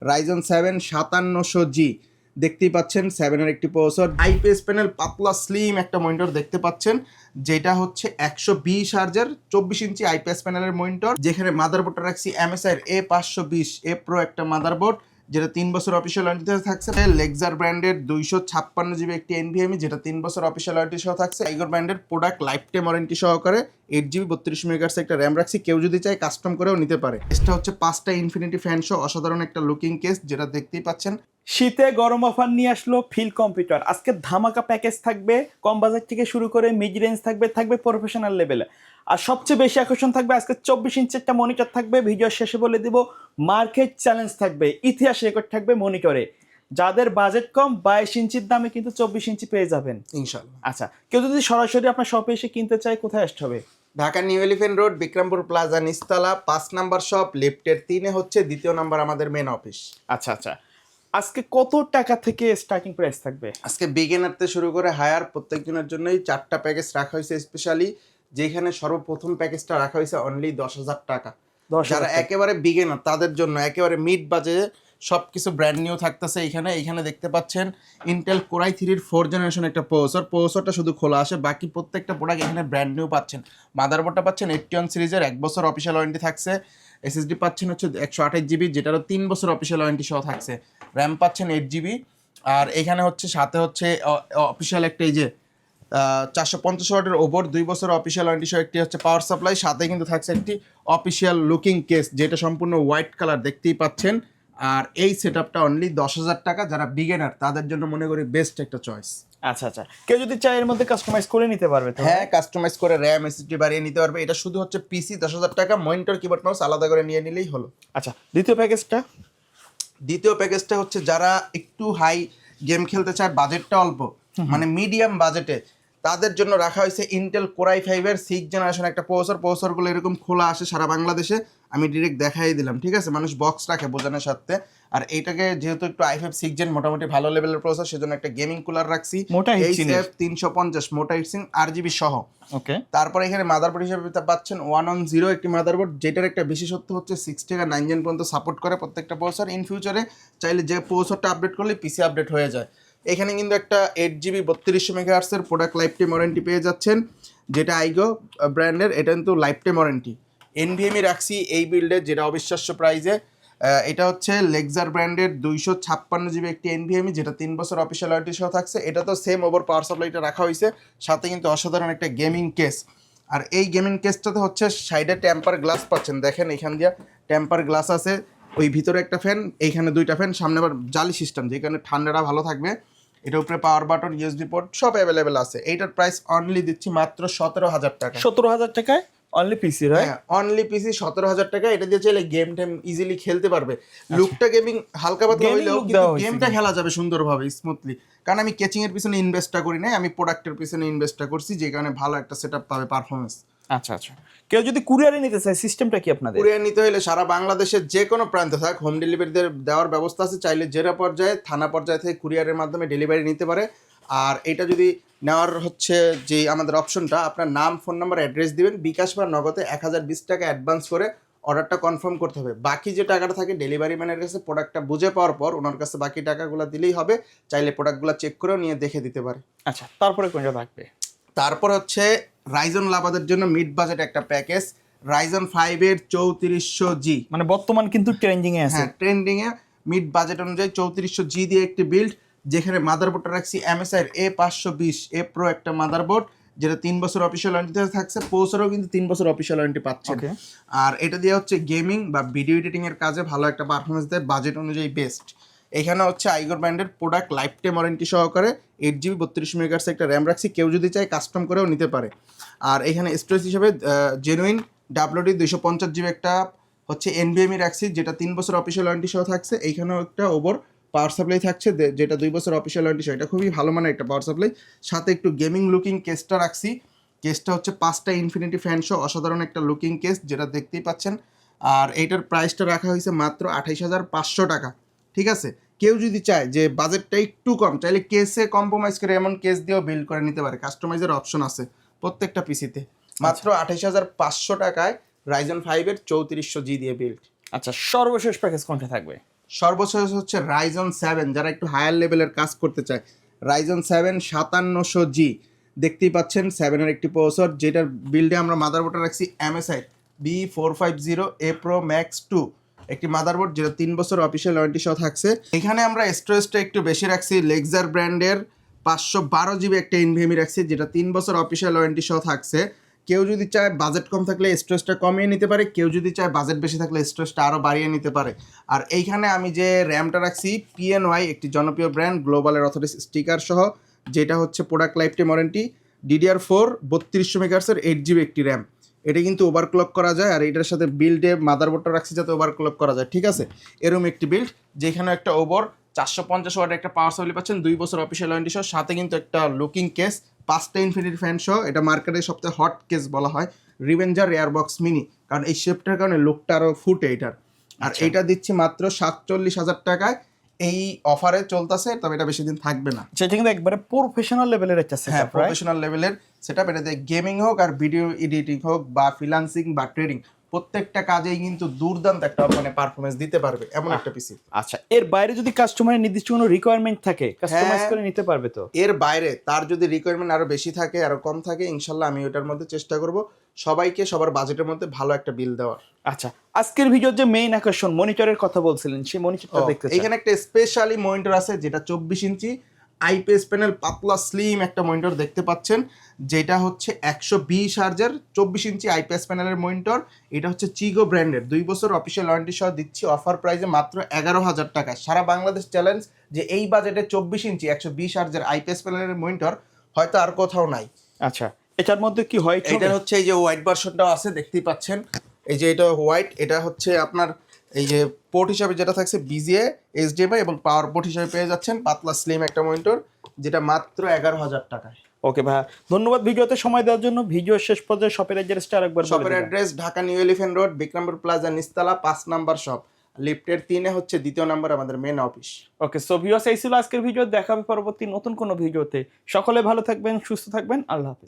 Ryzen 7 5700G দেখতেই পাচ্ছেন 7 এর একটি প্রসেসর, আইপিএস প্যানেল, পাতলা স্লিম একটা মনিটর দেখতে পাচ্ছেন, যেটা হচ্ছে 120 হার্জের 24 ইঞ্চি আইপিএস প্যানেলের মনিটর, যেখানে মাদারবোর্ডটা রাখছি MSI এর A520 A Pro একটা মাদারবোর্ড, যেটা 3 বছর অফিসিয়াল ওয়ারেন্টি থাকছে। লেক্সার ব্র্যান্ডের 256GB একটি NVMe, যেটা 3 বছর অফিসিয়াল ওয়ারেন্টি সহ থাকছে। টাইগার ব্র্যান্ডের প্রোডাক্ট লাইফ টাইম ওয়ারেন্টি সহকারে 8GB 32MHz একটা র্যাম রাখছি, কেউ যদি চায় কাস্টম করেও নিতে পারে। এটা হচ্ছে 5টা ইনফিনিটি ফ্যান সহ অসাধারণ একটা লুকিং কেস, যেটা দেখতেই পাচ্ছেন। শীতে গরম অফার নিয়ে আসলো ফিল কম্পিউটার। আজকে ধামাকা প্যাকেজ থাকবে, কম বাজেট থেকে শুরু করে মিড রেঞ্জ থাকবে প্রফেশনাল লেভেলে। আর সবচেয়ে বেশি আকর্ষণ থাকবে আজকে 24 ইঞ্চি একটা মনিটর থাকবে। ভিডিও শেষে বলে দিব মার্কেট চ্যালেঞ্জ থাকবে, ইতিহাস রেকর্ড থাকবে মনিটরে। যাদের বাজেট কম 22 ইঞ্চির দামে কিন্তু 24 ইঞ্চি পেয়ে যাবেন ইনশাআল্লাহ। আচ্ছা, কেউ যদি সরাসরি আপনার শপে এসে কিনতে চায় কোথায় আসতে হবে? Dhaka new elephant road, Bikrampur plaza, নিচতলা 5 নাম্বার শপ, লেফটের 3-এ হচ্ছে 2য় নাম্বার আমাদের মেন অফিস। আচ্ছা, আজকে কত টাকা থেকে স্টার্টিং প্রাইস থাকবে? আজকে বিগিনার থেকে শুরু করে হায়ার প্রত্যেকজনের জন্যই 4টা প্যাকেজ রাখা হয়েছে স্পেশালি, যেখানে সর্বপ্রথম প্যাকেজটা রাখা হয়েছে অনলি 10,000 টাকা। যারা একেবারে বিগিনার তাদের জন্য একেবারে মিড বাজেটে সব কিছু ব্র্যান্ড নিউ থাকতেছে। এখানে দেখতে পাচ্ছেন ইন্টেল Core i3-র 4th জেনারেশন একটা প্রসেসরটা শুধু খোলা আসে, বাকি প্রত্যেকটা প্রোডাক্ট এখানে ব্র্যান্ড নিউ পাচ্ছেন। মাদারবোর্ডটা পাচ্ছেন 81 সিরিজের 1 বছর অফিসিয়াল ওয়ারেন্টি থাকছে। SSD পাচ্ছেন হচ্ছে 128GB, যেটারও 3 বছর অফিসিয়াল ওয়ারেন্টি সহ থাকছে। র্যাম পাচ্ছেন 8GB। আর এখানে হচ্ছে সাথে হচ্ছে অফিসিয়াল একটা এই যে 450 ওয়াটের ওভার 2 বছর অফিসিয়াল ওয়ারেন্টি সহ একটি হচ্ছে পাওয়ার সাপ্লাই, সাথে কিন্তু থাকছে একটি অফিসিয়াল লুকিং কেস, যেটা সম্পূর্ণ হোয়াইট কালার দেখতেই পাচ্ছেন। আর এই সেটআপটা অনলি 10,000 টাকা। যারা বিগিনার তাদের জন্য মনে করি বেস্ট একটা চয়েস। আচ্ছা, কেউ যদি চায় এর মধ্যে কাস্টমাইজ করে নিতে পারবে তো? হ্যাঁ, কাস্টমাইজ করে র্যাম SSD বাড়িয়ে নিতে পারবে। এটা শুধু হচ্ছে পিসি 10,000 টাকা, মনিটর কিবোর্ড মাউস আলাদা করে নিয়ে নিলেই হলো। আচ্ছা, দ্বিতীয় প্যাকেজটা হচ্ছে যারা একটু হাই গেম খেলতে চায়, বাজেটটা অল্প, মানে মিডিয়াম বাজেটে, তাদের জন্য রাখা হয়েছে ইন্টেল Core i5-এর 6th জেনারেশন একটা প্রসেসরগুলো এরকম খোলা আসে সারা বাংলাদেশে। আমি ডিরেক্ট দেখাই দিলাম, ঠিক আছে? মানুষ বক্স রাখে বোঝানোর সাথে। আর এইটাকে যেহেতু একটু i5 6th জেন মোটামুটি ভালো লেভেলের প্রসেসর, সেজন্য একটা গেমিং কুলার রাখছি HF350 মোটা হিটসিং RGB সহ। ওকে, তারপরে এখানে মাদারবোর্ড হিসেবে পাচ্ছেন 110 একটি মাদারবোর্ড, যেটার একটা বিশেষত্ব হচ্ছে 6 থেকে 9 জেন পর্যন্ত সাপোর্ট করে প্রত্যেকটা প্রসেসর। ইন ফিউচারে চাইলে যে প্রসেসরটা আপডেট করলে পিসি আপডেট হয়ে যায়। এখানে কিন্তু একটা 8GB 32MHz এর প্রোডাক্ট লাইফ টাইম ওয়ারেন্টি পেয়ে যাচ্ছেন, যেটা আইগো ব্র্যান্ডের। এটা কিন্তু লাইফ টাইম ওয়ারেন্টি। NVMe রাখছি এই বিল্ডের, যেটা অবিশ্বাস্য প্রাইজে। এটা হচ্ছে লেক্সার ব্র্যান্ডের 256GB একটি NVMe, যেটা 3 বছর অফিসিয়াল ওয়ারেন্টি সহ থাকছে। এটা তো সেম ওভার পাওয়ার সাপ্লাইটা রাখা হয়েছে, সাথে কিন্তু অসাধারণ একটা গেমিং কেস। আর এই গেমিং কেসটাতে হচ্ছে সাইডে টেম্পার গ্লাস পাচ্ছেন, দেখেন এখান দিয়ে টেম্পার গ্লাস আছে। ওই ভিতরে একটা ফ্যান, এইখানে 2টা ফ্যান, সামনে আবার জালি সিস্টেম, যেখানে ঠান্ডাটা ভালো থাকবে। এটার উপরে পাওয়ার বাটন, USB পোর্ট সব অ্যাভেলেবেল আছে। এইটার প্রাইস অনলি দিচ্ছি মাত্র 17,000 টাকা। 17,000 টাকায় অনলি পিসি, রাইট? হ্যাঁ, অনলি পিসি 17,000 টাকা। এটা দিয়ে চাইলে গেম টেম ইজিলি খেলতে পারবে। লুকটা গেমিং হালকা পাতলা হইলেও কিন্তু গেমটা খেলা যাবে সুন্দরভাবে স্মুথলি। কারণ আমি কেচিং এর পিছনে ইনভেস্টটা করি নাই, আমি প্রোডাক্টের পিছনে ইনভেস্টটা করছি, যে কারণে ভালো একটা সেটআপ পাবে, পারফরমেন্স। আচ্ছা, কেউ যদি কুরিয়ারে নিতে চায় সিস্টেমটা কি আপনাদের? কুরিয়ার নিতে হলে সারা বাংলাদেশের যে কোনো প্রান্তে থাক হোম ডেলিভারি দেওয়ার ব্যবস্থা আছে। চাইলে জেলা পর্যায়ে, থানা পর্যায়ে থেকে কুরিয়ারের মাধ্যমে ডেলিভারি নিতে পারে। আর এটা যদি নেওয়ার হচ্ছে যে আমাদের অপশনটা, আপনার নাম, ফোন নাম্বার, অ্যাড্রেস দিবেন, বিকাশ বা নগদে 1020 টাকা অ্যাডভান্স করে অর্ডারটা কনফার্ম করতে হবে। বাকি যে টাকাটা থাকে ডেলিভারি ম্যানের কাছে, প্রোডাক্টটা বুঝে পাওয়ার পর ওনার কাছে বাকি টাকাগুলো দিলেই হবে। চাইলে প্রোডাক্টগুলো চেক করেও নিয়ে দেখে দিতে পারে। আচ্ছা, তারপরে কোনটা থাকবে? তারপর হচ্ছে রাইজন লাভারদের জন্য মিড বাজেট একটা প্যাকেজ, রাইজন 5-এর 3400G, মানে বর্তমান কিন্তু ট্রেন্ডিং এ আছে। হ্যাঁ, ট্রেন্ডিং এ মিড বাজেট অনুযায়ী 3400G দিয়ে একটি বিল্ড, যেখানে মাদারবোর্ডটা রাখছি MSI এর A520 A Pro একটা মাদারবোর্ড, যেটা 3 বছর অফিসিয়াল ওয়ারেন্টি থাকছে। প্রসেসরও কিন্তু 3 বছর অফিসিয়াল ওয়ারেন্টি পাচ্ছেন। আর এটা দিয়ে হচ্ছে গেমিং বা ভিডিও এডিটিং এর কাজে ভালো একটা পারফরমেন্স দেয়, বাজেট অনুযায়ী বেস্ট। এখানে হচ্ছে আইগোর ব্র্যান্ডের প্রোডাক্ট লাইফ টাইম ওয়ারেন্টি সহকারে 8GB 32MHz একটা র্যাম রাখছি, কেউ যদি চায় কাস্টম করেও নিতে পারে। আর এখানে স্টোরেজ হিসেবে জেনুইন WD 250GB একটা হচ্ছে NVMe রাখছি, যেটা 3 বছর অফিসিয়াল ওয়ারেন্টি সহ থাকছে। এইখানেও একটা ওভার পাওয়ার সাপ্লাই থাকছে, যেটা 2 বছর অফিসিয়াল ওয়ারেন্টি সহ। এটা খুবই ভালো মানের একটা পাওয়ার সাপ্লাই, সাথে একটু গেমিং লুকিং কেসটা রাখছি। কেসটা হচ্ছে 5টা ইনফিনিটি ফ্যান সহ অসাধারণ একটা লুকিং কেস, যেটা দেখতেই পাচ্ছেন। আর এইটার প্রাইসটা রাখা হয়েছে মাত্র 28,500 টাকা, ঠিক আছে? কেউ যদি চায় যে বাজেটটা একটু কম, চাইলে কেসে কম্প্রোমাইজ করে এমন কেস দিয়েও বিল্ড করে নিতে পারে। কাস্টমাইজের অপশন আছে প্রত্যেকটা পিসিতে। মাত্র 28,500 টাকায় রাইজন 5-এর 3400G দিয়ে বিল্ড। আচ্ছা, সর্বশেষ প্যাকেজ কোনটা থাকবে? সর্বশেষ হচ্ছে রাইজন 7, যারা একটু হায়ার লেভেলের কাজ করতে চায়। রাইজন 7 5700G, দেখতেই পাচ্ছেন 7-এর একটি প্রসেসর, যেটার বিল্ডে আমরা মাদারবোর্ডটা রাখছি MSI B450A Pro Max 2, একটি মাদারবোর্ড যেটা 3 বছর অফিসিয়াল ওয়ারেন্টি সহ থাকছে। এখানে আমরা স্টোরেজটা একটু বেশি রাখছি, লেক্সার ব্র্যান্ডের 512GB একটা এনভিএমই রাখছি, যেটা 3 বছর অফিসিয়াল ওয়ারেন্টি সহ থাকছে। কেউ যদি চায় বাজেট কম থাকলে স্টোরেজটা কমিয়ে নিতে পারে, কেউ যদি চায় বাজেট বেশি থাকলে স্টোরেজটা আরও বাড়িয়ে নিতে পারে। আর এইখানে আমি যে র্যামটা রাখছি PNY, একটি জনপ্রিয় ব্র্যান্ড, গ্লোবালের অথরিটি স্টিকার সহ, যেটা হচ্ছে product life time warranty. DDR4 3200 মেগাহার্টজের 8GB একটি র্যাম, এটা কিন্তু ওভারক্লক করা যায়। আর এটার সাথে বিল্ডে মাদারবোর্ডটা রাখছি যাতে ওভারক্লক করা যায়, ঠিক আছে। এরকম একটি বিল্ড, যেখানে একটা ওভার 450 ওয়াটের একটা পাওয়ার সাপ্লাই পাচ্ছেন, 2 বছর অফিসিয়াল ওয়ারেন্টি সহ, সাথে কিন্তু একটা লুকিং কেস, 5টা ইনফিনিটি ফ্যান সহ। এটা মার্কেটের সবথেকে হট কেস বলা হয়, রিভেঞ্জার এয়ারবক্স মিনি, কারণ এই শেপটার কারণে লুকটা আরও ফুটে এটার। আর এইটা দিচ্ছি মাত্র 47,000 টাকায়, এই অফারে চলতেছে, তবে এটা বেশি দিন থাকবে না। সেটা কিন্তু একবারে প্রফেশনাল লেভেলের একটা হ্যাঁ, সেটআপ, প্রফেশনাল লেভেলের সেটআপ। এটাতে গেমিং হোক আর ভিডিও এডিটিং হোক বা ফ্রিল্যান্সিং বা ট্রেডিং, প্রত্যেকটা কাজেই কিন্তু দুর্দান্ত একটা মানে পারফরমেন্স দিতে পারবে এমন একটা পিসি। আচ্ছা, এর বাইরে যদি কাস্টমারের নির্দিষ্ট কোনো রিকোয়ারমেন্ট থাকে, কাস্টমাইজ করে নিতে পারবে তো? এর বাইরে তার যদি রিকোয়ারমেন্ট আরো বেশি থাকে, আরো কম থাকে, ইনশাল্লাহ আমি ওটার মধ্যে চেষ্টা করব সবাইকে সবার বাজেটের মধ্যে ভালো একটা বিল দেওয়ার। আচ্ছা, আজকের ভিডিওর যে মেইন আকর্ষণ মনিটরের কথা বলছিলেন, সেই মনিটরটা দেখতে চাই। এখানে একটা স্পেশালি মনিটর আছে, যেটা 24 ইঞ্চি আইপিএস প্যানেল, পাতলা স্লিম একটা মনিটর দেখতে পাচ্ছেন, যেটা হচ্ছে 120 হার্জের 24 ইঞ্চি আইপিএস প্যানেলের মনিটর। এটা হচ্ছে চিগো ব্র্যান্ডের, 2 বছর অফিসিয়াল ওয়ারেন্টি সহ দিচ্ছি অফার প্রাইসে মাত্র 11,000 টাকা। সারা বাংলাদেশ চ্যালেঞ্জ যে এই বাজেটে 24 ইঞ্চি 120 হার্জের আইপিএস প্যানেলের মনিটর হয়তো আর কোথাও নাই। আচ্ছা, এটার মধ্যে কি হয়? এটা হচ্ছে এই যে হোয়াইট ভার্সনটাও আছে, দেখতেই পাচ্ছেন, এই যে এটা হোয়াইট, এটা হচ্ছে আপনার এই যে পোর্ট হিসাবে যেটা থাকছে BGA, HDMI এবং পাওয়ার পোর্ট হিসাবে পেয়ে যাচ্ছেন, পাতলা স্লিম একটা মনিটর, যেটা মাত্র 11,000 টাকায়। ওকে ভাই, ধন্যবাদ ভিডিওতে সময় দেওয়ার জন্য। ভিডিও শেষ পর্যায়ে শপের অ্যাড্রেসটা আরেকবার বলে শপের দিবেন। Address Dhaka new elephant road, Bikrampur plaza, নিচতলা 5 নাম্বার শপ, লিফটের 3-এ হচ্ছে 2য় নাম্বার আমাদের main office. Okay, so viewers, এই ছিল আজকের ভিডিও। দেখা হবে পরবর্তী নতুন কোনো ভিডিওতে। সকলে ভালো থাকবেন, সুস্থ থাকবেন, আল্লাহ হাফেজ।